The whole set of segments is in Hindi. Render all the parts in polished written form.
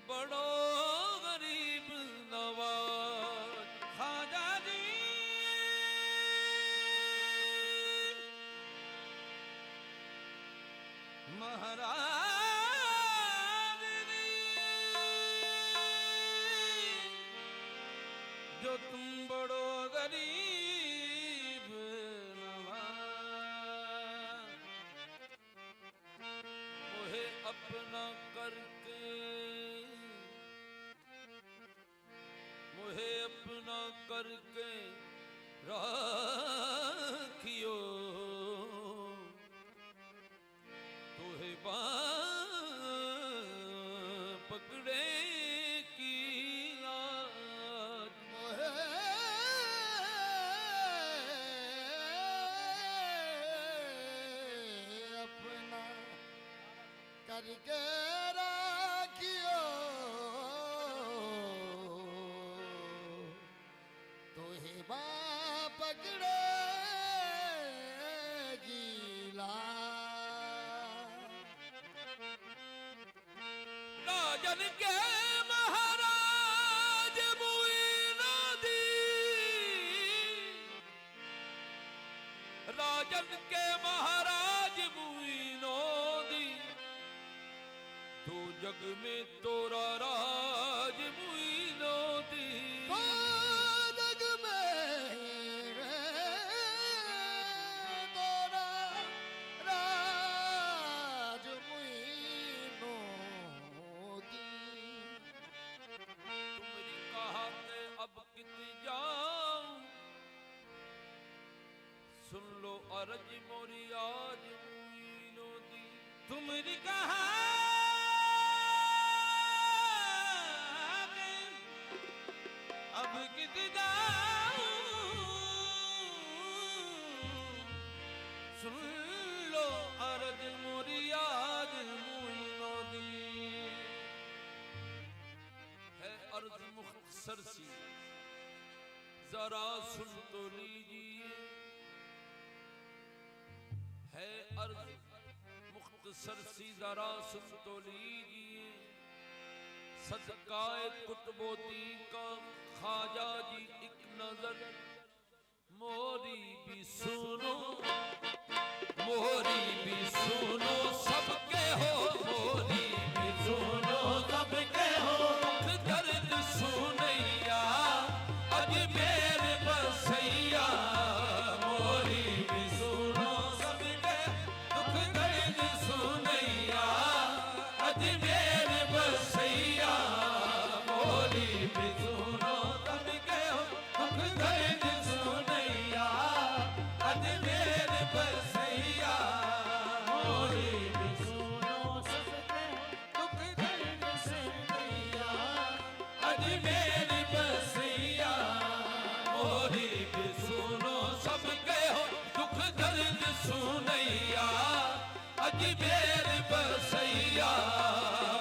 बड़ो गरीब नवाज ख्वाजा जी महाराज जी जो तुम बड़ो गरीब नवाज मोहे अपना करके मोहे अपना करके राखियो तोहे पकड़े की लाज मोहे अपना करके राखियो तोहे पकड़े गीला राजन के महाराज मुइनुद्दीन राजन के महाराज मुइनुद्दीन तो जग में तोरा राज मुइनुद्दीन जग में तोरा राज मुइनुद्दीन तुमरी कहा के अब कित जाऊं सुन लो अर्ज मोरी आज मुइनुद्दीन तुमरी कहा अब कित जाऊं सुन लो अर्ज मोरी आज मुइनुद्दीन है अर्ज मुख्तसर सी जरा सुन तो लीजिए है अर्ज मुख्तसर सी जरा सुन तो लीजिए सदकाए कुतुबोती का ख्वाजा जी एक नजर मोरी भी सुनो सबके हो मोरी भी सुनो सबके हो दर्द सुनैया अजमेर बसैया मोरी भी सुनो सबके दुख दर्द सुनैया अजमेर बसैया मोरी भी सुनो सबके हो दुख दर्द सुनैया अजमेर बसैया मोरी भी सुनो सबके दुख दर्द सुनैया अजमेर बसैया मोरी भी सुनो सबके हो दुख दर्द सुनैया अजमेर बसैया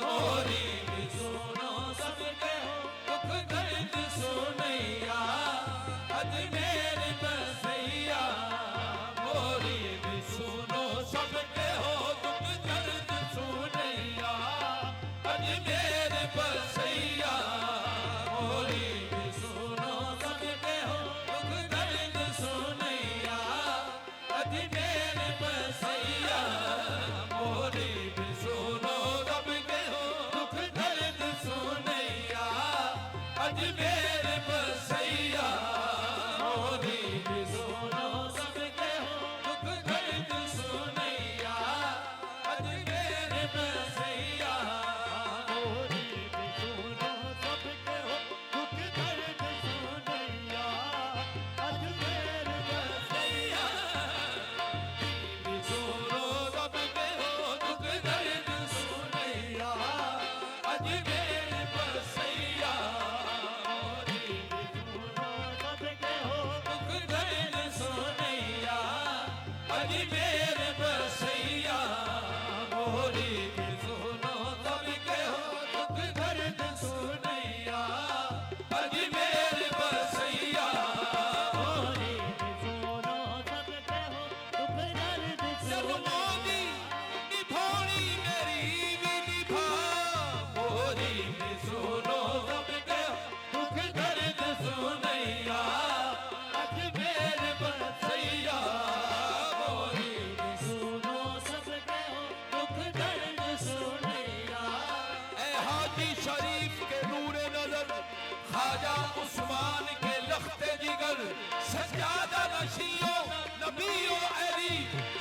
मोरी भी सुनो सबके हो दुख दर्द सुनैया अजमेर बसैया मोरी भी सुनो सबके हो दुख दर्द सुनैया अजमेर बसैया मोरी भी सुनो सबके हो दुख दर्द सुनैया अजमेर बसैया मोरी भी सुनो सबके हो दुख दर्द सुनैया अजमेर बसैया मोरी भी सुनो सबके हो दुख दर्द सुनैया अजमेर बसैया मोरी भी सुनो सबके हो दुख दर्द सुनैया अजमेर बसैया भी सुनो सबके हो दुख दर्द सुनैया अजमेर बसैया मोरी भी सुनो सबके हो दुख दर्द सुनैया अजमेर बसैया मोरी भी सुनो सबके हो दुख दर्द सुनैया अजमेर बसैया मोरी भी सुनो सबके हो दुख दर्द जब मोदी निभानी मेरी भी निभा मोरी सुनो सबके दुख दर्द सुनैया अजमेर बसैया मोरी भी सुनो सबके हो दुख दर्द सुनैया ए हाजी शरीफ के नूरे नजर ख्वाजा उस्मान के लख्ते जिगर सज्जादा नशीओ नबीओ अली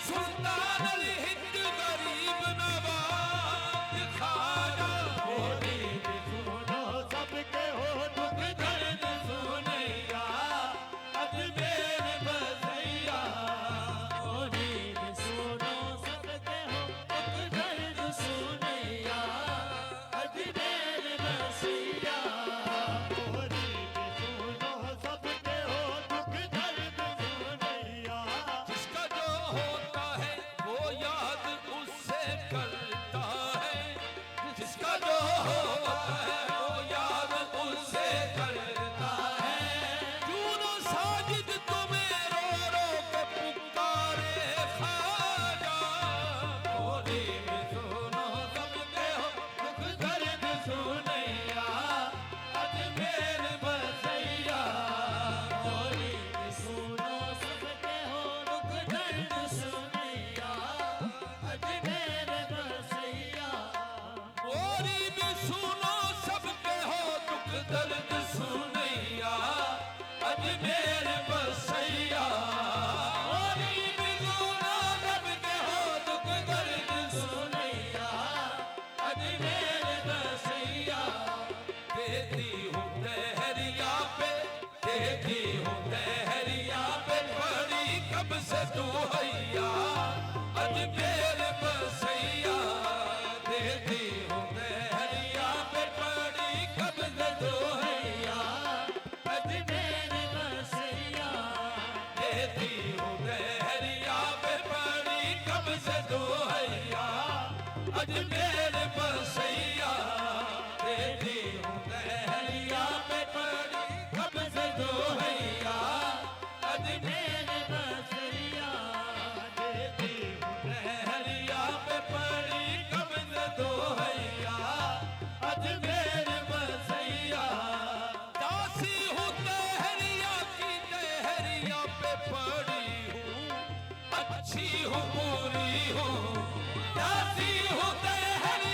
सुल्तान अल हिंद गरीब नवाज ख्वाजा मोरी भी सुनो सबके हो दुख दर्द सुनैया अजमेर बसैया मोरी भी सुनो सबके हो दुख दर्द सुनैया अजमेर बसैया मोरी भी सुनो सबके हो दुख दर्द सुनैया जिसका जो होता है वो याद उससे करता है जिसका जो होता है वो याद उससे करता है क्यों साजिद तुम्हें रो रो के पुकारे ख्वाजा मोरी भी सुनो सबके हो दुख दर्द सुनैया अजमेर बसैया मोरी भी सुनो सबके हो दुख दर्द सुनैया अजमेर बसैया मोरी भी सुनो सबके हो दुख दर्द सुनैया अजमेर बसैया मोरी भी सुनो सबके हो दुख दर्द सुनैया अजमेर बसैया देती हूँ दहरिया पे देती हूँ दहरिया पे पड़ी कब से तू हैया अजमेर बसैया देती हूँ दहरिया पे पड़ी कब से तू हैया अजमेर बसैया देती हूँ दहरिया पे पड़ी कब से तू हैया अजमेर बसैया देती हूँ दहरिया पे पड़ी कब से तू हैया अजमेर बसैया देती हूँ दहरिया पे पड़ी कब से तू हैया अजमेर बसैया दासी हूँ दहरिया की दहरिया पे पड़ी हूँ अच्छी हूँ पूरी हूँ दासी हूँ दहरिया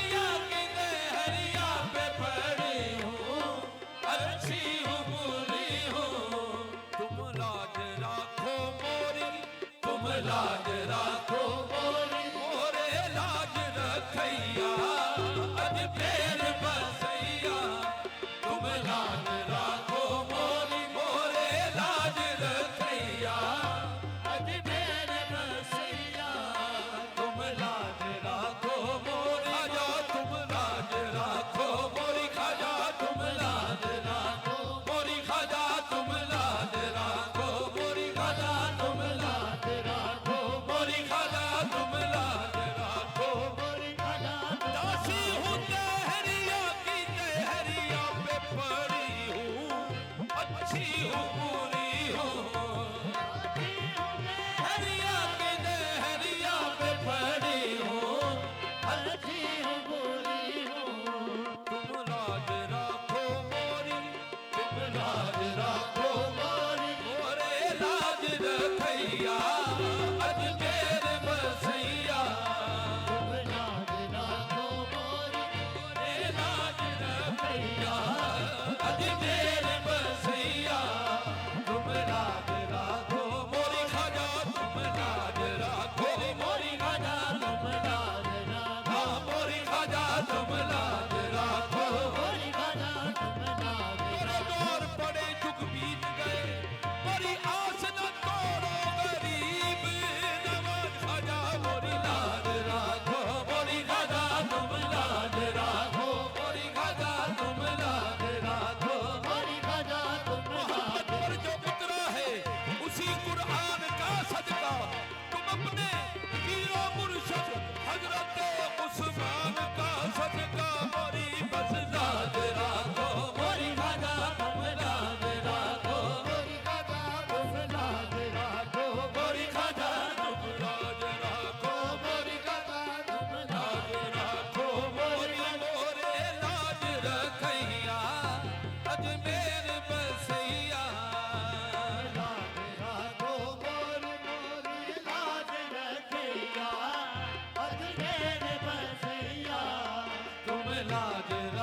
लाज